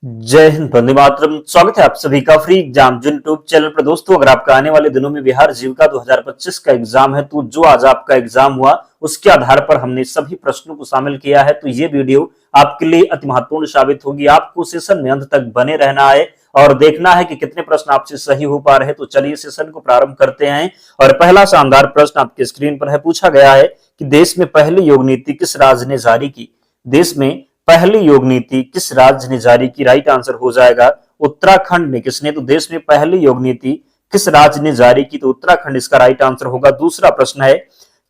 जय हिंद, वंदे मातरम। स्वागत है आप सभी का फ्री एग्जाम यूट्यूब चैनल पर। दोस्तों, अगर आपका आने वाले दिनों में बिहार जीविका 2025 का एग्जाम है तो जो आज आपका एग्जाम हुआ उसके आधार पर हमने सभी प्रश्नों को शामिल किया है। तो ये वीडियो आपके लिए अति महत्वपूर्ण साबित होगी। आपको सेशन में अंत तक बने रहना है और देखना है कि कितने प्रश्न आपसे सही हो पा रहे हैं। तो चलिए सेशन को प्रारंभ करते हैं। और पहला शानदार प्रश्न आपके स्क्रीन पर है। पूछा गया है कि देश में पहली योग नीति किस राज्य ने जारी की। देश में पहली योग नीति किस राज्य ने जारी की। राइट आंसर हो जाएगा उत्तराखंड ने। किसने? तो देश में पहली योग नीति किस राज्य ने जारी की, तो उत्तराखंड इसका राइट आंसर होगा। दूसरा प्रश्न है,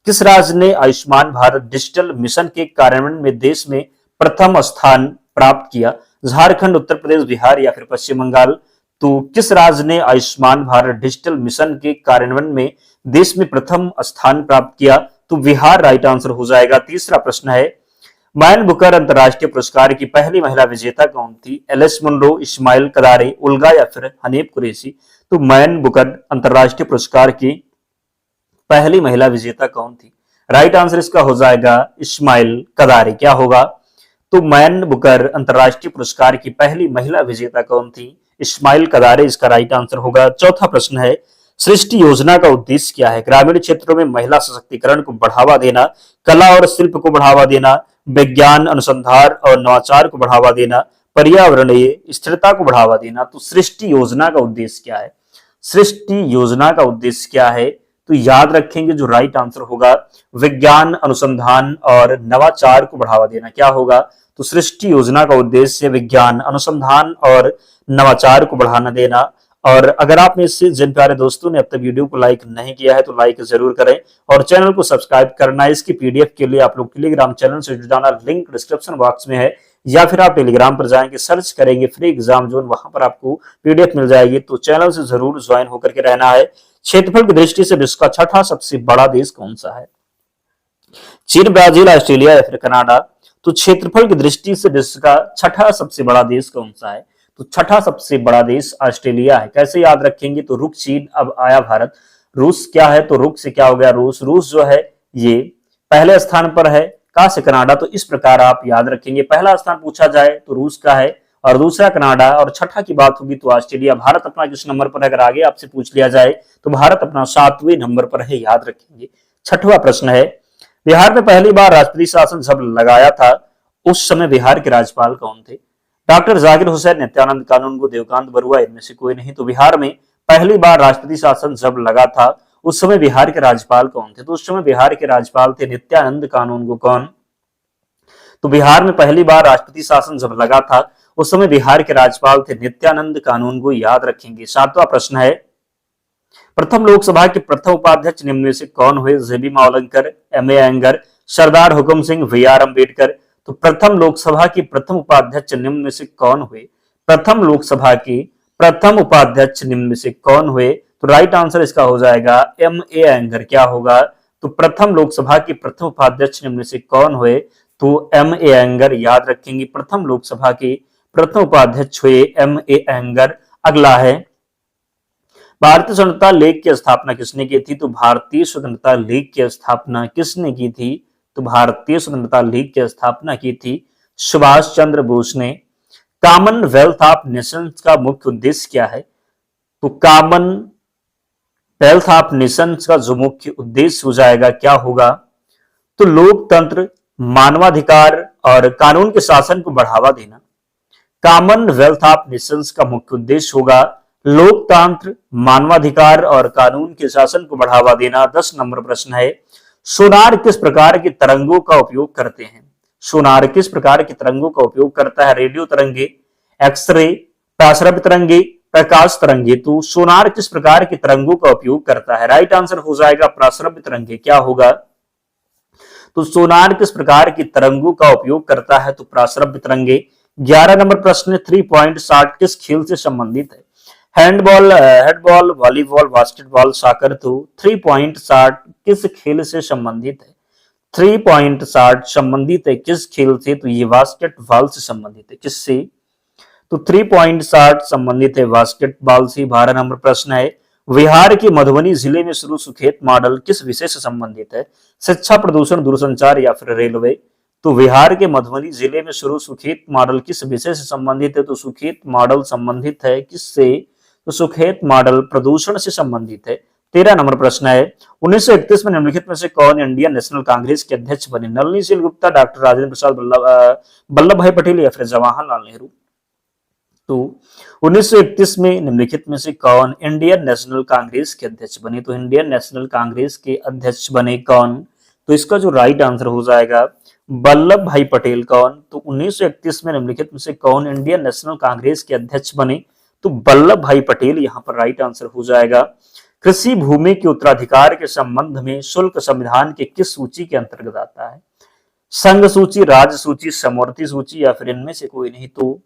किस राज्य ने आयुष्मान भारत डिजिटल मिशन के कार्यान्वयन में देश में प्रथम स्थान प्राप्त किया। झारखंड, उत्तर प्रदेश, बिहार या फिर पश्चिम बंगाल। तो किस राज्य ने आयुष्मान भारत डिजिटल मिशन के कार्यान्वयन में देश में प्रथम स्थान प्राप्त किया, तो बिहार राइट आंसर हो जाएगा। तीसरा प्रश्न है, मैन बुकर अंतरराष्ट्रीय पुरस्कार की पहली महिला विजेता कौन थी। एलिस मुनरो, इस्माइल कदारे, उल्गा या फिर हनीफ कुरैशी। तो मैन बुकर अंतरराष्ट्रीय पुरस्कार की पहली महिला विजेता कौन थी। राइट आंसर इसका हो जाएगा इस्माइल कदारे। क्या होगा? तो मैन बुकर अंतरराष्ट्रीय पुरस्कार की पहली महिला विजेता कौन थी? इस्माइल कदारे इसका राइट आंसर होगा। चौथा प्रश्न है, सृष्टि योजना का उद्देश्य क्या है। ग्रामीण क्षेत्रों में महिला सशक्तिकरण को बढ़ावा देना, कला और शिल्प को बढ़ावा देना, विज्ञान अनुसंधान और नवाचार को बढ़ावा देना, पर्यावरणीय स्थिरता को बढ़ावा देना। तो सृष्टि योजना का उद्देश्य क्या है? सृष्टि योजना का उद्देश्य क्या है? तो याद रखेंगे जो राइट आंसर होगा विज्ञान अनुसंधान और नवाचार को बढ़ावा देना। क्या होगा? तो सृष्टि योजना का उद्देश्य विज्ञान अनुसंधान और नवाचार को बढ़ाना देना। और अगर आप में से जिन प्यारे दोस्तों ने अब तक वीडियो को लाइक नहीं किया है तो लाइक जरूर करें और चैनल को सब्सक्राइब करना है। इसकी पीडीएफ के लिए आप लोग टेलीग्राम चैनल से जुड़ जाना, लिंक डिस्क्रिप्शन बॉक्स में है, या फिर आप टेलीग्राम पर जाएंगे, सर्च करेंगे फ्री एग्जाम जोन, वहां पर आपको पीडीएफ मिल जाएगी। तो चैनल से जरूर ज्वाइन होकर के रहना है। क्षेत्रफल की दृष्टि से विश्व का छठा सबसे बड़ा देश कौन सा है। चीन, ब्राजील, ऑस्ट्रेलिया या फिर कनाडा। तो क्षेत्रफल की दृष्टि से विश्व का छठा सबसे बड़ा देश कौन सा है। तो छठा सबसे बड़ा देश ऑस्ट्रेलिया है। कैसे याद रखेंगे? तो रुक चीन, अब आया भारत। रूस क्या है? तो रुक से क्या हो गया रूस। रूस जो है ये पहले स्थान पर है। कहां से? कनाडा। तो इस प्रकार आप याद रखेंगे। पहला स्थान पूछा जाए तो रूस का है और दूसरा कनाडा, और छठा की बात होगी तो ऑस्ट्रेलिया। भारत अपना किस नंबर पर है? अगर आगे आपसे पूछ लिया जाए तो भारत अपना 7वें नंबर पर है। याद रखेंगे। छठवां प्रश्न है, बिहार में पहली बार राष्ट्रपति शासन जब लगाया था उस समय बिहार के राज्यपाल कौन थे। डॉक्टर जाकिर हुसैन, नित्यानंद कानूनगो, देवकांत बरुआ, इनमें से कोई नहीं। तो बिहार में पहली बार राष्ट्रपति शासन जब लगा था उस समय बिहार के राज्यपाल कौन थे। तो उस समय बिहार के राज्यपाल थे नित्यानंद कानूनगो। कौन? तो बिहार में पहली बार राष्ट्रपति शासन जब लगा था उस समय बिहार के राज्यपाल थे नित्यानंद कानूनगो। याद रखेंगे। सातवां प्रश्न है, प्रथम लोकसभा के प्रथम उपाध्यक्ष निम्न में से कौन हुए। J B Mavalankar, M A Ayyangar, Sardar Hukam Singh, V R Ambedkar. तो प्रथम लोकसभा की प्रथम उपाध्यक्ष निम्न में से कौन हुए। प्रथम लोकसभा की प्रथम उपाध्यक्ष निम्न में से कौन हुए। तो राइट आंसर इसका हो जाएगा एम ए अयंगर। क्या होगा? तो प्रथम लोकसभा की प्रथम उपाध्यक्ष निम्न में से कौन हुए। तो एम ए अयंगर। याद रखेंगे। प्रथम लोकसभा के प्रथम उपाध्यक्ष हुए एम ए अयंगर। अगला है, भारतीय स्वतंत्रता लीग की स्थापना किसने की थी। तो भारतीय स्वतंत्रता लीग की स्थापना किसने की थी। तो भारतीय स्वतंत्रता लीग की स्थापना की थी सुभाष चंद्र बोस ने। कॉमनवेल्थ ऑफ नेशंस का मुख्य उद्देश्य क्या है। तो कॉमनवेल्थ ऑफ नेशंस का जो मुख्य उद्देश्य हो जाएगा क्या होगा। तो लोकतंत्र, मानवाधिकार और कानून के शासन को बढ़ावा देना। कॉमनवेल्थ ऑफ नेशंस का मुख्य उद्देश्य होगा लोकतंत्र, मानवाधिकार और कानून के शासन को बढ़ावा देना। 10 नंबर प्रश्न है, सोनार किस प्रकार के तरंगों का उपयोग करते हैं। सोनार किस प्रकार के तरंगों का उपयोग करता है। रेडियो तरंगे, एक्सरे, प्रासरभ तरंगे, प्रकाश तरंगे। तो सोनार किस प्रकार के तरंगों का उपयोग करता है। राइट आंसर हो जाएगा प्रासरभ तरंगे। क्या होगा? तो सोनार किस प्रकार की तरंगों का उपयोग करता है। तो प्रासरभ तरंगे। 11 नंबर प्रश्न, 3 पॉइंट शॉट किस खेल से संबंधित है। Handball, headball, volleyball, basketball, soccer. तो 3 पॉइंट शॉट किस खेल से संबंधित है। 3 पॉइंट शॉट संबंधित है किस खेल से। तो ये बास्केटबॉल से संबंधित है। किससे? तो 3 पॉइंट शॉट संबंधित है बास्केटबॉल से। 12 नंबर प्रश्न है, बिहार के मधुबनी जिले में शुरू सुखेत मॉडल किस विषय से संबंधित है। शिक्षा, प्रदूषण, दूरसंचार या फिर रेलवे। तो बिहार के मधुबनी जिले में शुरू सुखेत मॉडल किस विषय से संबंधित है? तो सुखेत मॉडल संबंधित है किससे? तो सुखेत मॉडल प्रदूषण से संबंधित है। 13 नंबर प्रश्न है, 1931 में निम्नलिखित में से कौन इंडियन नेशनल कांग्रेस के अध्यक्ष बने? नलिनी शील गुप्ता, डॉक्टर राजेंद्र प्रसाद वल्लभ भाई पटेल या फिर जवाहरलाल नेहरू? तो 1931 में निम्नलिखित में से कौन इंडियन नेशनल कांग्रेस के अध्यक्ष बने? तो इंडियन नेशनल कांग्रेस के अध्यक्ष बने कौन? तो इसका जो राइट आंसर हो जाएगा वल्लभ भाई पटेल। कौन? तो 1931 में निम्नलिखित में से कौन इंडियन नेशनल कांग्रेस के अध्यक्ष बने? तो वल्लभ भाई पटेल यहाँ पर राइट आंसर हो जाएगा। कृषि भूमि के उत्तराधिकार के संबंध में शुल्क संविधान के किस सूची के अंतर्गत आता है? संघ सूची, राज्य सूची, समवर्ती सूची या फिर इनमें से कोई नहीं? तो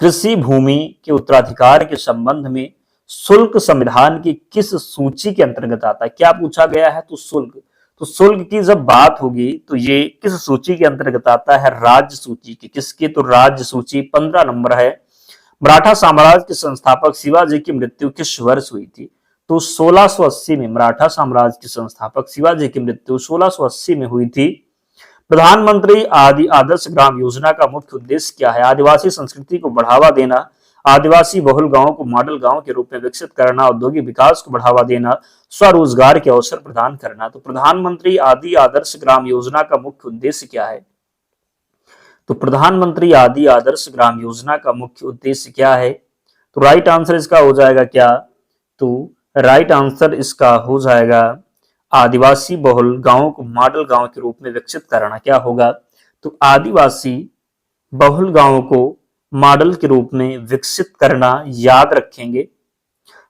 कृषि भूमि के उत्तराधिकार के संबंध में शुल्क संविधान की किस सूची के अंतर्गत आता है? क्या पूछा गया है? तो शुल्क। तो शुल्क की जब बात होगी तो ये किस सूची के अंतर्गत आता है? राज्य सूची की। किसकी? तो राज्य सूची। 15 नंबर है, मराठा साम्राज्य के संस्थापक शिवाजी की मृत्यु किस वर्ष हुई थी? तो 1680 में मराठा साम्राज्य के संस्थापक शिवाजी की मृत्यु 1680 में हुई थी। प्रधानमंत्री आदि आदर्श ग्राम योजना का मुख्य उद्देश्य क्या है? आदिवासी संस्कृति को बढ़ावा देना, आदिवासी बहुल गांवों को मॉडल गांव के रूप में विकसित करना, औद्योगिक विकास को बढ़ावा देना, स्वरोजगार के अवसर प्रदान करना। तो प्रधानमंत्री आदि आदर्श ग्राम योजना का मुख्य उद्देश्य क्या है? तो प्रधानमंत्री आदि आदर्श ग्राम योजना का मुख्य उद्देश्य क्या है? तो राइट आंसर इसका हो जाएगा क्या? तो राइट आंसर इसका हो जाएगा आदिवासी बहुल गांवों को मॉडल गांव के रूप में विकसित कराना। क्या होगा? तो आदिवासी बहुल गांवों को मॉडल के रूप में विकसित करना। याद रखेंगे।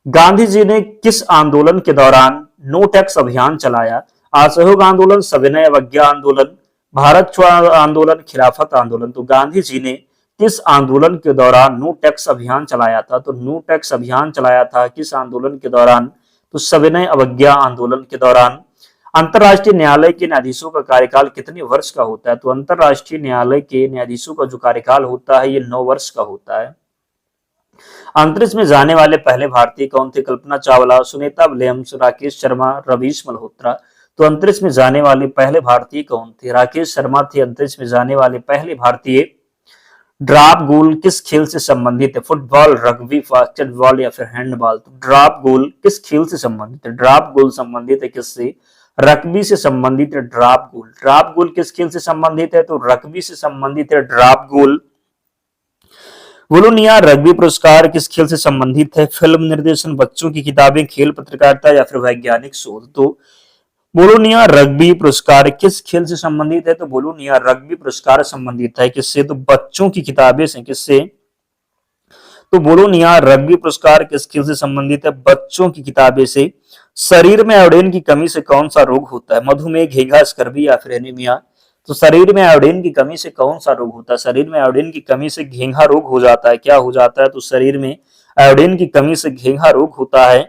गांधी जी ने किस आंदोलन के दौरान नो टैक्स अभियान चलाया? असहयोग आंदोलन, सविनय अवज्ञा आंदोलन, भारत छोड़ो आंदोलन, खिलाफत आंदोलन। तो गांधी जी ने किस आंदोलन के दौरान नो टैक्स अभियान चलाया था? तो नो टैक्स अभियान चलाया था किस आंदोलन के दौरान? तो सविनय अवज्ञा आंदोलन के दौरान। अंतरराष्ट्रीय न्यायालय के न्यायाधीशों का कार्यकाल कितने वर्ष का होता है? तो अंतरराष्ट्रीय न्यायालय के न्यायाधीशों का जो कार्यकाल होता है ये 9 वर्ष का होता है। अंतरिक्ष में जाने वाले पहले भारतीय कौन थे? कल्पना चावला, सुनीता विलियम्स, राकेश शर्मा, रवीश मल्होत्रा। तो अंतरिक्ष में जाने वाले पहले भारतीय कौन थे? राकेश शर्मा थे अंतरिक्ष में जाने वाले पहले भारतीय। ड्रॉप गोल किस खेल से संबंधित है? फुटबॉल, रग्बी, बास्केटबॉल या फिर हैंडबॉल? तो ड्रॉप गोल किस खेल से संबंधित है? ड्रॉप गोल संबंधित है किससे? रग्बी से संबंधित है ड्रॉप गोल। ड्रॉप गोल किस खेल से संबंधित है? तो रग्बी से संबंधित है ड्रॉप गोल। वोलोनिया रग्बी पुरस्कार किस खेल से संबंधित है? फिल्म निर्देशन, बच्चों की किताबें, खेल पत्रकारिता या फिर वैज्ञानिक शोध? तो बोलोनिया रग्बी पुरस्कार किस खेल से संबंधित है? तो बोलोनिया रग्बी पुरस्कार संबंधित है किससे? तो बच्चों की किताबें से। किससे? तो बोलोनिया रग्बी पुरस्कार किस खेल से संबंधित है? बच्चों की किताबें से। शरीर में आयोडीन की कमी से कौन सा रोग होता है? मधुमेह, घेंघा, स्कर्वी या फिर एनीमिया? तो शरीर में आयोडीन की कमी से कौन सा रोग होता है? शरीर में आयोडीन की कमी से घेंघा रोग हो जाता है। क्या हो जाता है? तो शरीर में आयोडीन की कमी से घेंघा रोग होता है।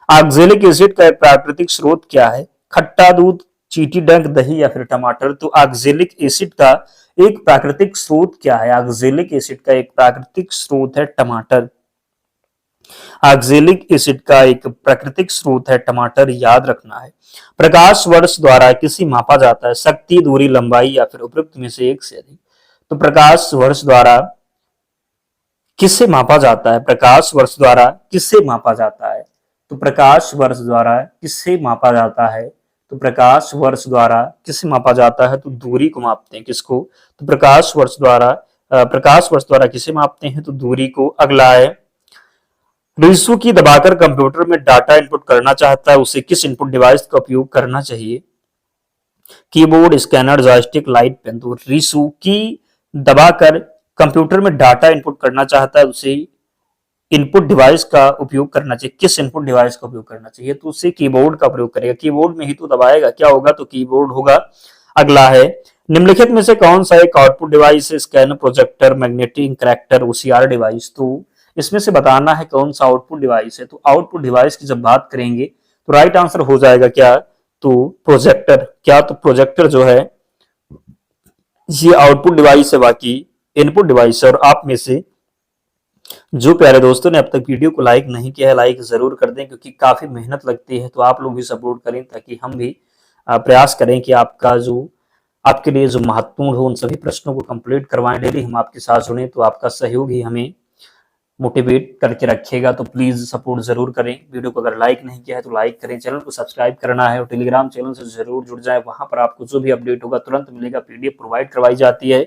ऑक्जेलिक एसिड का एक प्राकृतिक स्रोत क्या है? खट्टा दूध, चीटी डंक, दही या फिर टमाटर? तो ऑक्जेलिक एसिड का एक प्राकृतिक स्रोत क्या है? ऑक्जेलिक एसिड का एक प्राकृतिक स्रोत है टमाटर। ऑक्जेलिक एसिड का एक प्राकृतिक स्रोत है टमाटर। याद रखना है। प्रकाश वर्ष द्वारा किसे मापा जाता है? शक्ति, दूरी, लंबाई या फिर उपयुक्त में से एक से अधिक? तो प्रकाश वर्ष द्वारा किससे मापा जाता है? प्रकाश वर्ष द्वारा किससे मापा जाता है? तो प्रकाश वर्ष द्वारा किससे मापा जाता है? तो प्रकाश वर्ष द्वारा किससे मापा जाता है? तो दूरी को मापते हैं। किसको? तो प्रकाश वर्ष द्वारा किसे मापते हैं? तो दूरी को। अगला है, रिसु की दबाकर कंप्यूटर में डाटा इनपुट करना चाहता है, उसे किस इनपुट डिवाइस का उपयोग करना चाहिए? Keyboard, scanner, joystick, light pen? तो रिसु की दबाकर कंप्यूटर में डाटा इनपुट करना चाहता है, उसे इनपुट डिवाइस का उपयोग करना चाहिए। किस इनपुट डिवाइस का उपयोग करना चाहिए? तो उसे कीबोर्ड का प्रयोग करेगा। कीबोर्ड में ही तो दबाएगा। क्या होगा? तो कीबोर्ड होगा। अगला है, निम्नलिखित में से कौन सा एक आउटपुट डिवाइस है? Scanner, projector, magnetic character, OCR device? तो इसमें से बताना है कौन सा आउटपुट डिवाइस है। तो आउटपुट डिवाइस की जब बात करेंगे तो राइट आंसर हो जाएगा क्या? तो प्रोजेक्टर। क्या? तो प्रोजेक्टर जो है ये आउटपुट डिवाइस है, बाकी इनपुट डिवाइस है। और आप में से जो प्यारे दोस्तों ने अब तक वीडियो को लाइक नहीं किया है, लाइक जरूर कर दें, क्योंकि काफी मेहनत लगती है। तो आप लोग भी सपोर्ट करें ताकि हम भी प्रयास करें कि आपका जो आपके लिए जो महत्वपूर्ण हो उन सभी प्रश्नों को कंप्लीट करवाएं। डेली हम आपके साथ जुड़े तो आपका सहयोग ही हमें मोटिवेट करके रखेगा। तो प्लीज सपोर्ट जरूर करें। वीडियो को अगर लाइक नहीं किया है तो लाइक करें, चैनल को सब्सक्राइब करना है और टेलीग्राम चैनल से जरूर जुड़ जाए। वहां पर आपको जो भी अपडेट होगा तुरंत मिलेगा। पीडीएफ प्रोवाइड करवाई जाती है।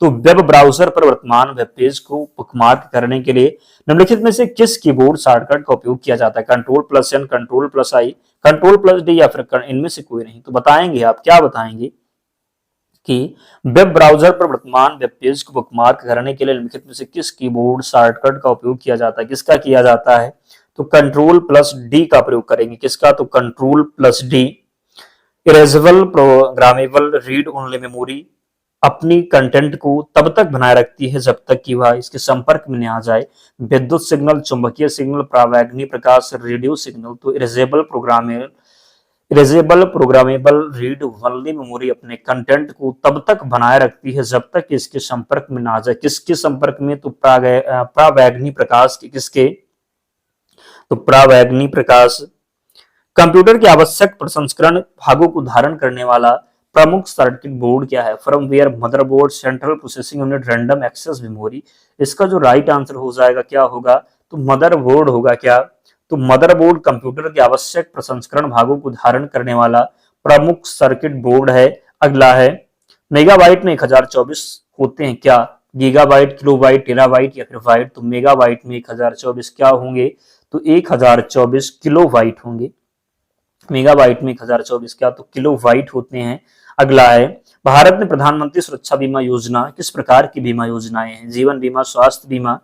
तो वेब ब्राउजर पर वर्तमान वेब पेज को बुकमार्क करने के लिए निम्नलिखित में से किस कीबोर्ड शॉर्टकट का उपयोग किया जाता है? कंट्रोल+N, कंट्रोल+I, कंट्रोल+D या फिर इनमें से कोई नहीं? तो बताएंगे आप, क्या बताएंगे कि वेब ब्राउजर पर वर्तमान वेब पेज को बुकमार्क करने के लिए निम्नलिखित में से किस कीबोर्ड शॉर्टकट का उपयोग किया जाता है? किसका किया जाता है? तो कंट्रोल+D का प्रयोग करेंगे। किसका? तो control D. Erasable programmable read only memory अपनी कंटेंट को तब तक बनाए रखती है जब तक कि वह इसके संपर्क में नहीं आ जाए। विद्युत सिग्नल, चुंबकीय सिग्नल, परावैंगनी प्रकाश, रेडियो सिग्नल। तो erasable programmable read only memory अपने कंटेंट को तब तक बनाए रखती है जब तक इसके संपर्क में ना आ जाए। किसके संपर्क में? तो परावैंगनी प्रकाश के। किसके? तो परावैंगनी प्रकाश। कंप्यूटर के आवश्यक प्रसंस्करण भागों को धारण करने वाला प्रमुख सर्किट बोर्ड क्या है? Firmware, motherboard, central processing unit, random access memory. इसका जो राइट आंसर हो जाएगा क्या होगा? तो मदरबोर्ड होगा। क्या? तो मदरबोर्ड कंप्यूटर के आवश्यक प्रसंस्करण भागों को धारण करने वाला प्रमुख सर्किट बोर्ड है। अगला है मेगाबाइट में 1024 होते हैं क्या? गीगाबाइट, किलोबाइट, टेराबाइट या फिर बाइट? तो मेगाबाइट में 1024 क्या होंगे? तो 1024 किलोबाइट होंगे। मेगाबाइट में 1024 क्या? तो किलोबाइट होते हैं। अगला है भारत में प्रधानमंत्री सुरक्षा बीमा योजना किस प्रकार की बीमा योजनाएं हैं? जीवन बीमा, स्वास्थ्य बीमा,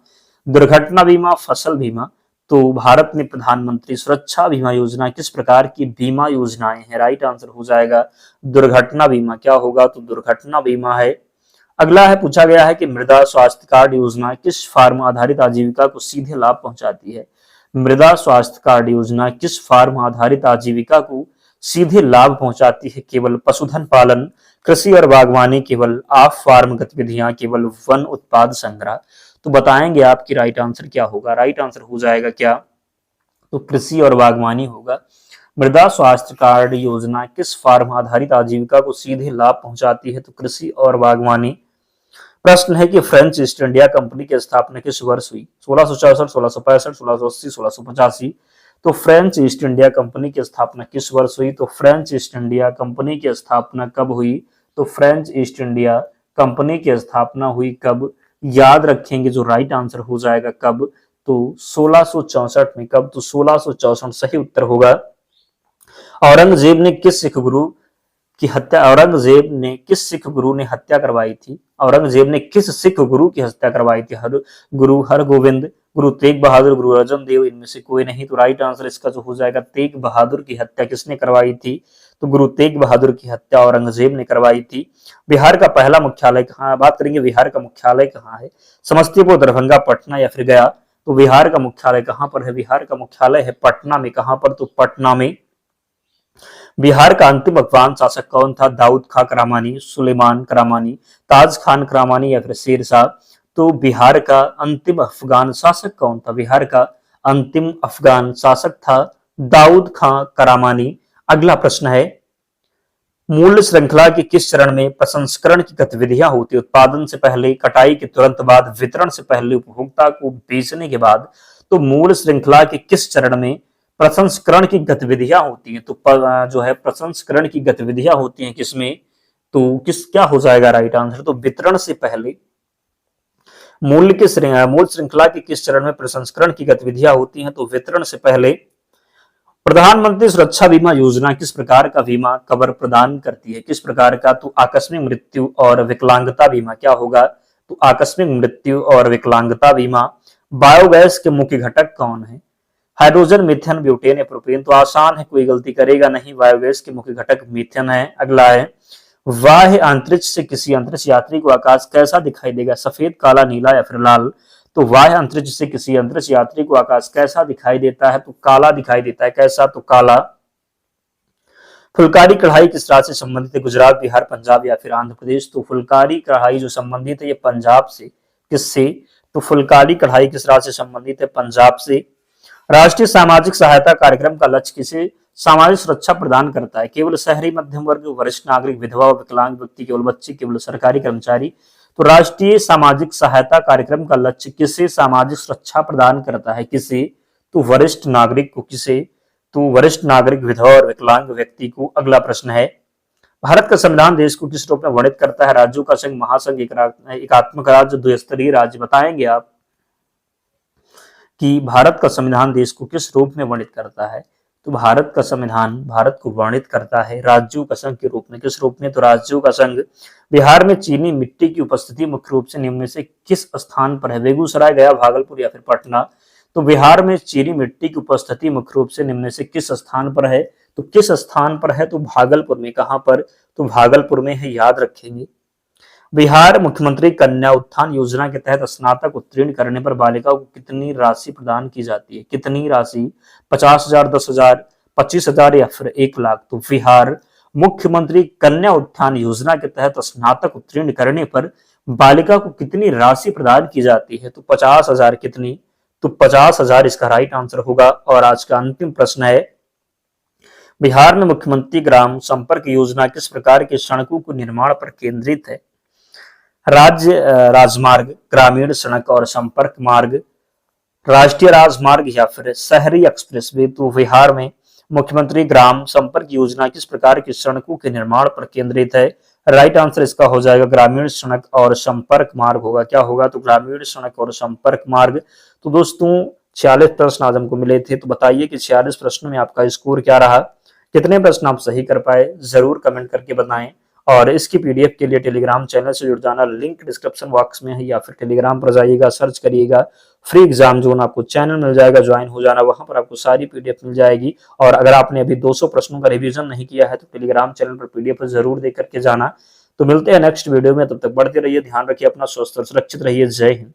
दुर्घटना बीमा, फसल बीमा। तो भारत में प्रधानमंत्री सुरक्षा बीमा योजना किस प्रकार की बीमा योजनाएं हैं? राइट आंसर हो जाएगा दुर्घटना बीमा। क्या होगा? तो दुर्घटना बीमा है। अगला है पूछा गया है कि मृदा स्वास्थ्य कार्ड योजना किस फार्म आधारित आजीविका को सीधे लाभ पहुंचाती है? मृदा स्वास्थ्य कार्ड योजना किस फार्म आधारित आजीविका को सीधे लाभ पहुंचाती है? केवल पशुधन पालन, कृषि और बागवानी, केवल ऑफ फार्म गतिविधियां, केवल वन उत्पाद संग्रह। तो बताएंगे आपकी राइट आंसर क्या होगा? राइट आंसर हो जाएगा क्या? तो कृषि और बागवानी होगा। मृदा स्वास्थ्य कार्ड योजना किस फार्म आधारित आजीविका को सीधे लाभ पहुंचाती है? तो कृषि और बागवानी। प्रश्न है कि फ्रेंच ईस्ट इंडिया कंपनी की स्थापना किस वर्ष हुई? 1664, 1665, 1680, 1685। तो फ्रेंच ईस्ट इंडिया कंपनी की स्थापना किस वर्ष हुई? तो फ्रेंच ईस्ट इंडिया कंपनी की स्थापना कब हुई? तो फ्रेंच ईस्ट इंडिया कंपनी की स्थापना हुई कब? याद रखेंगे जो राइट आंसर हो जाएगा कब? तो 1664 में। कब? तो 1664 सही उत्तर होगा। औरंगजेब ने किस सिख गुरु की हत्या ने हत्या करवाई थी? औरंगजेब ने किस सिख गुरु की हत्या करवाई थी? गुरु हरगोविंद, गुरु तेग बहादुर, गुरु अर्जन देव? इनमें से कोई नहीं। तो राइट आंसर इसका जो हो जाएगा तेग बहादुर की हत्या किसने करवाई थी? तो गुरु तेग बहादुर की हत्या औरंगजेब ने करवाई थी। बिहार का पहला मुख्यालय कहाँ? बात करेंगे बिहार का मुख्यालय कहाँ है? समस्तीपुर, दरभंगा, पटना या फिर गया? तो बिहार का मुख्यालय कहाँ पर है? बिहार का मुख्यालय है पटना में। कहाँ पर? तो पटना में। बिहार का अंतिम अफगान शासक कौन था? दाऊद खां करामानी, सुलेमान करामानी, ताज खान करामानी या फिर शेर शाह? तो बिहार का अंतिम अफगान शासक कौन था? बिहार का अंतिम अफगान शासक था दाऊद खां करामानी। अगला प्रश्न है मूल्य श्रृंखला के किस चरण में प्रसंस्करण की गतिविधियां होती है? उत्पादन से पहले, कटाई के तुरंत बाद, वितरण से पहले, उपभोक्ता को बेचने के बाद। तो मूल्य श्रृंखला के किस चरण में प्रसंस्करण की गतिविधियां होती हैं? तो जो है प्रसंस्करण की गतिविधियां होती हैं किसमें? तो क्या हो जाएगा राइट आंसर? तो वितरण से पहले। मूल्य श्रृंखला के किस चरण में प्रसंस्करण की गतिविधियां होती हैं? तो वितरण से पहले। प्रधानमंत्री सुरक्षा बीमा योजना किस प्रकार का बीमा कवर प्रदान करती है? किस प्रकार का? तो आकस्मिक मृत्यु और विकलांगता बीमा। क्या होगा? तो आकस्मिक मृत्यु और विकलांगता बीमा। बायोगैस के मुख्य घटक कौन है? हाइड्रोजन, मीथेन, ब्यूटेन या प्रोपेन? तो आसान है, कोई गलती करेगा नहीं। बायोगैस के मुख्य घटक मीथेन है। अगला है बाह्य अंतरिक्ष से किसी अंतरिक्ष यात्री को आकाश कैसा दिखाई देगा? सफेद, काला, नीला या फिर लाल? तो बाह्य अंतरिक्ष से किसी अंतरिक्ष यात्री को आकाश कैसा दिखाई देता है? तो काला दिखाई देता है। कैसा? तो काला। फुलकारी कढ़ाई किस राज्य से संबंधित है? गुजरात, बिहार, पंजाब या फिर आंध्र प्रदेश? तो फुलकारी कढ़ाई जो संबंधित है ये पंजाब से। किससे? तो फुलकारी कढ़ाई किस राज्य से संबंधित है? पंजाब से। राष्ट्रीय सामाजिक सहायता कार्यक्रम का लक्ष्य किसे सामाजिक सुरक्षा प्रदान करता है? केवल शहरी मध्यम वर्ग, वरिष्ठ नागरिक, विधवा, विकलांग व्यक्ति, केवल बच्चे, केवल सरकारी कर्मचारी? तो राष्ट्रीय सामाजिक सहायता कार्यक्रम का लक्ष्य किसे सामाजिक सुरक्षा प्रदान करता है? किसे? तो वरिष्ठ नागरिक को। किसे? तो वरिष्ठ नागरिक, विधवा और विकलांग व्यक्ति को। अगला प्रश्न है, भारत का संविधान देश को किस रूप में वर्णित करता है? राज्यों का संघ, महासंघ, एकात्मक राज्य, द्विस्तरीय राज्य? बताएंगे आप कि भारत का संविधान देश को किस रूप में वर्णित करता है? तो भारत का संविधान भारत को वर्णित करता है राज्यों का संघ के रूप में। किस रूप में? तो राज्यों का संघ। बिहार में चीनी मिट्टी की उपस्थिति मुख्य रूप से निम्न में से किस स्थान पर है? बेगूसराय, गया, भागलपुर या फिर पटना? तो बिहार में चीनी मिट्टी की उपस्थिति मुख्य रूप से निम्न में से किस स्थान पर है? तो किस स्थान पर है? तो भागलपुर में। कहां पर? तो भागलपुर में है, याद रखेंगे। बिहार मुख्यमंत्री कन्या उत्थान योजना के तहत स्नातक उत्तीर्ण करने पर बालिकाओं को कितनी राशि प्रदान की जाती है? कितनी राशि? 50,000, 10,000, 25,000 या फिर 1,00,000? तो बिहार मुख्यमंत्री कन्या उत्थान योजना के तहत स्नातक उत्तीर्ण करने पर बालिका को कितनी राशि प्रदान की जाती है? तो 50,000। कितनी? तो 50,000 इसका राइट आंसर होगा। और आज का अंतिम प्रश्न है, बिहार में मुख्यमंत्री ग्राम संपर्क योजना किस प्रकार के सड़कों को निर्माण पर केंद्रित है? राज्य राजमार्ग, ग्रामीण सड़क और संपर्क मार्ग, राष्ट्रीय राजमार्ग या फिर शहरी एक्सप्रेसवे? तो बिहार में मुख्यमंत्री ग्राम संपर्क योजना किस प्रकार की सड़कों के निर्माण पर केंद्रित है? राइट आंसर इसका हो जाएगा ग्रामीण सड़क और संपर्क मार्ग होगा। क्या होगा? तो ग्रामीण सड़क और संपर्क मार्ग। तो दोस्तों 46 प्रश्न आज हमको मिले थे। तो बताइए कि 46 प्रश्नों में आपका स्कोर क्या रहा? कितने प्रश्न आप सही कर पाए? जरूर कमेंट करके बताएं। और इसकी पीडीएफ के लिए टेलीग्राम चैनल से जुड़ जाना, लिंक डिस्क्रिप्शन बॉक्स में है, या फिर टेलीग्राम पर जाइएगा, सर्च करिएगा फ्री एग्जाम जोन, आपको चैनल मिल जाएगा, ज्वाइन हो जाना, वहां पर आपको सारी पीडीएफ मिल जाएगी। और अगर आपने अभी 200 प्रश्नों का रिवीजन नहीं किया है तो टेलीग्राम चैनल पर पीडीएफ जरूर देख करके जाना। तो मिलते हैं नेक्स्ट वीडियो में, तब तक बढ़ते रहिए, ध्यान रखिए अपना, स्वस्थ और सुरक्षित रहिए। जय हिंद।